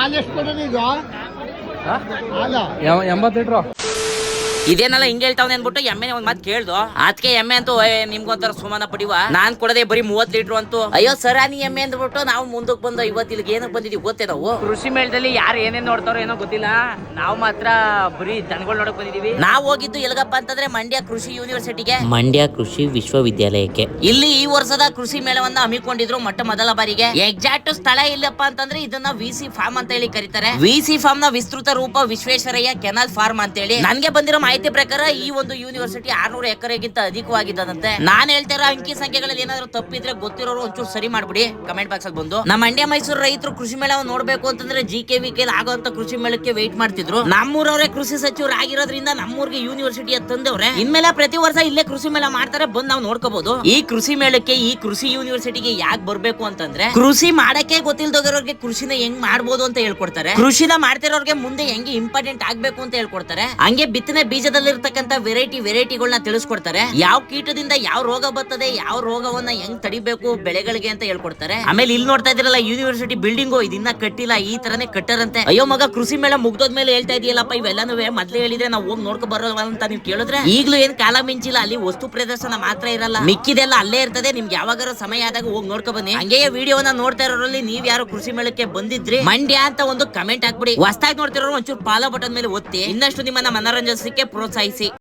ಹಾಲೆಷ್ಟು ಕೊಡೋದು ಇದು? ಹಾಲು 80 ಲೀಟ್ರು. ಇದೇನಲ್ಲ ಹಿಂಗ್ ಹೇಳ್ತಾವ್ ಅನ್ಬಿಟ್ಟು ಎಮ್ಮೆ ಒಂದ್ ಮಾತ್ ಕೇಳ್ದು. ಅದಕ್ಕೆ ಎಮ್ಮೆ ಅಂತೂ ನಿಮ್ಗೊಂಥರ ಸುಮಾನ ಪಡಿವ, ನಾನ್ ಕೊಡದೆ ಬರೀ 30 ಲೀಟರ್ ಅಂತೂ. ಅಯ್ಯೋ ಸರಾನಿ ಎಮ್ಮೆ ಅಂದ್ಬಿಟ್ಟು ನಾವು ಮುಂದಕ್ಕೆ ಬಂದು ಇವತ್ತಿಲ್ಗೆ ಏನಕ್ಕೆ ಬಂದಿದೀವಿ ಗೊತ್ತೇ ನಾವು. ಕೃಷಿ ಮೇಳದಲ್ಲಿ ಯಾರು ಏನೇನ್ ನೋಡ್ತಾರೋ ಏನೋ ಗೊತ್ತಿಲ್ಲ, ನಾವು ಮಾತ್ರ ಬರೀ ದನಗಳು ನೋಡಕ್ ಬಂದಿದೀವಿ. ನಾವು ಹೋಗಿದ್ದು ಎಲ್ಗಪ್ಪ ಅಂತಂದ್ರೆ ಮಂಡ್ಯ ಕೃಷಿ ಯೂನಿವರ್ಸಿಟಿಗೆ, ಮಂಡ್ಯ ಕೃಷಿ ವಿಶ್ವವಿದ್ಯಾಲಯಕ್ಕೆ. ಇಲ್ಲಿ ಈ ವರ್ಷದ ಕೃಷಿ ಮೇಳವನ್ನ ಹಮ್ಮಿಕೊಂಡಿದ್ರು ಮೊದಲ ಬಾರಿಗೆ. ಎಕ್ಸಾಕ್ಟ್ ಸ್ಥಳ ಇಲ್ಲಪ್ಪ ಅಂತಂದ್ರೆ ಇದನ್ನ ವಿಸಿ ಫಾರ್ಮ್ ಅಂತ ಹೇಳಿ ಕರೀತಾರೆ. ವಿಸಿ ಫಾರ್ಮ್ ನ ವಿಸ್ತೃತ ರೂಪ ವಿಶ್ವೇಶ್ವರಯ್ಯ ಕೆನಾಲ್ ಫಾರ್ಮ್ ಅಂತ ಹೇಳಿ. ನನ್ಗೆ ಬಂದಿರೋ ಮಾಹಿತಿ ಪ್ರಕಾರ ಈ ಒಂದು ಯೂನಿವರ್ಸಿಟಿ 600 ಎಕರೆಗಿಂತ ಅಧಿಕವಾಗಿದ್ದಂತೆ. ನಾನ್ ಹೇಳ್ತಿರೋ ಅಂಕಿ ಸಂಖ್ಯೆಗಳಲ್ಲಿ ಏನಾದ್ರು ತಪ್ಪಿದ್ರೆ ಗೊತ್ತಿರೋರು ಒಂಚೂರು ಸರಿ ಮಾಡ್ಬಿಡಿ ಕಮೆಂಟ್ ಬಾಕ್ಸ್ ಅಲ್ಲಿ ಬಂದು. ನಮ್ಮ ಮಂಡ್ಯ ಮೈಸೂರು ರೈತರು ಕೃಷಿ ಮೇಳವನ್ನು ನೋಡ್ಬೇಕು ಅಂತಂದ್ರೆ GKVK ಆಗೋಂತ ಕೃಷಿ ಮೇಳಕ್ಕೆ ವೇಟ್ ಮಾಡ್ತಿದ್ರು. ನಮ್ಮೂರವರೇ ಕೃಷಿ ಸಚಿವರು ಆಗಿರೋದ್ರಿಂದ ನಮ್ಮೂರಿಗೆ ಯೂನಿವರ್ಸಿಟಿ ತಂದವ್ರೆ. ಇನ್ಮೇಲೆ ಪ್ರತಿ ವರ್ಷ ಇಲ್ಲೇ ಕೃಷಿ ಮೇಳ ಮಾಡ್ತಾರೆ, ಬಂದ್ ನಾವು ನೋಡ್ಕೋಬಹುದು. ಈ ಕೃಷಿ ಮೇಳಕ್ಕೆ ಈ ಕೃಷಿ ಯೂನಿವರ್ಸಿಟಿಗೆ ಯಾಕೆ ಬರ್ಬೇಕು ಅಂತಂದ್ರೆ ಕೃಷಿ ಮಾಡಕ್ಕೆ ಗೊತ್ತಿಲ್ದೋಗಿರೋರ್ಗೆ ಕೃಷಿನ ಹೆಂಗ್ ಮಾಡ್ಬೋದು ಅಂತ ಹೇಳ್ಕೊಡ್ತಾರೆ. ಕೃಷಿನ ಮಾಡ್ತಿರೋರ್ಗೆ ಮುಂದೆ ಹೆಂಗೆ ಇಂಪಾರ್ಟೆಂಟ್ ಆಗ್ಬೇಕು ಅಂತ ಹೇಳ್ಕೊಡ್ತಾರೆ. ಹಂಗೆ ಬಿತ್ತನೆ ಬೀಜದಲ್ಲಿರ್ತಕ್ಕಂಥ ವೆರೈಟಿಗಳನ್ನ ತಿಳಿಸ್ಕೊಡ್ತಾರೆ. ಯಾವ ಕೀಟದಿಂದ ಯಾವ ರೋಗ ಬರ್ತದೆ, ಯಾವ ರೋಗವನ್ನ ಹೆಂಗ್ ತಡಿಬೇಕು ಬೆಳೆಗಳಿಗೆ ಅಂತ ಹೇಳ್ಕೊಡ್ತಾರೆ. ಆಮೇಲೆ ಇಲ್ಲಿ ನೋಡ್ತಾ ಇದ್ರಲ್ಲ ಯೂನಿವರ್ಸಿಟಿ ಬಿಲ್ಡಿಂಗು, ಇದನ್ನ ಕಟ್ಟಿಲ್ಲ, ಈ ತರನೇ ಕಟ್ಟರಂತೆ. ಅಯ್ಯೋ ಮಗ, ಕೃಷಿ ಮೇಳ ಮುಗ್ದೋದ್ಮೇಲೆ ಹೇಳ್ತಾ ಇದೆಯಲ್ಲಪ್ಪ ಇವೆಲ್ಲಾನು ಮೊದ್ಲೇ ಹೇಳಿದ್ರೆ ನಾವು ಹೋಗಿ ನೋಡ್ಕೊ ಬರೋಲ್ಲ ಅಂತ ನೀವು ಕೇಳಿದ್ರೆ, ಈಗ್ಲೂ ಏನ್ ಕಾಲ ಮಿಂಚಿಲ್ಲ. ಅಲ್ಲಿ ವಸ್ತು ಪ್ರದರ್ಶನ ಮಾತ್ರ ಇರಲ್ಲ, ಮಿಕ್ಕಿದೆಲ್ಲ ಅಲ್ಲೇ ಇರ್ತದೆ. ನಿಮ್ಗೆ ಯಾವಾಗಾರ ಸಮಯ ಆದಾಗ ಹೋಗಿ ನೋಡ್ಕೊ ಬನ್ನಿ. ಹಂಗೆ ವಿಡಿಯೋನ ನೋಡ್ತಾ ಇರೋರಲ್ಲಿ ನೀವ್ ಯಾರು ಕೃಷಿ ಮೇಳಕ್ಕೆ ಬಂದಿದ್ರಿ ಮಂಡ್ಯ ಅಂತ ಒಂದು ಕಮೆಂಟ್ ಹಾಕ್ಬಿಡಿ. ಹೊಸದಾಗಿ ನೋಡ್ತಿರೋರು ಒಂಚೂರು ಫಾಲೋ ಬಟನ್ ಮೇಲೆ ಒತ್ತಿ ಇನ್ನಷ್ಟು ನಿಮ್ಮನ್ನ ಮನೋರಂಜಿಸಲಿಕ್ಕೆ ಪ್ರೋತ್ಸಾಹಿಸಿ.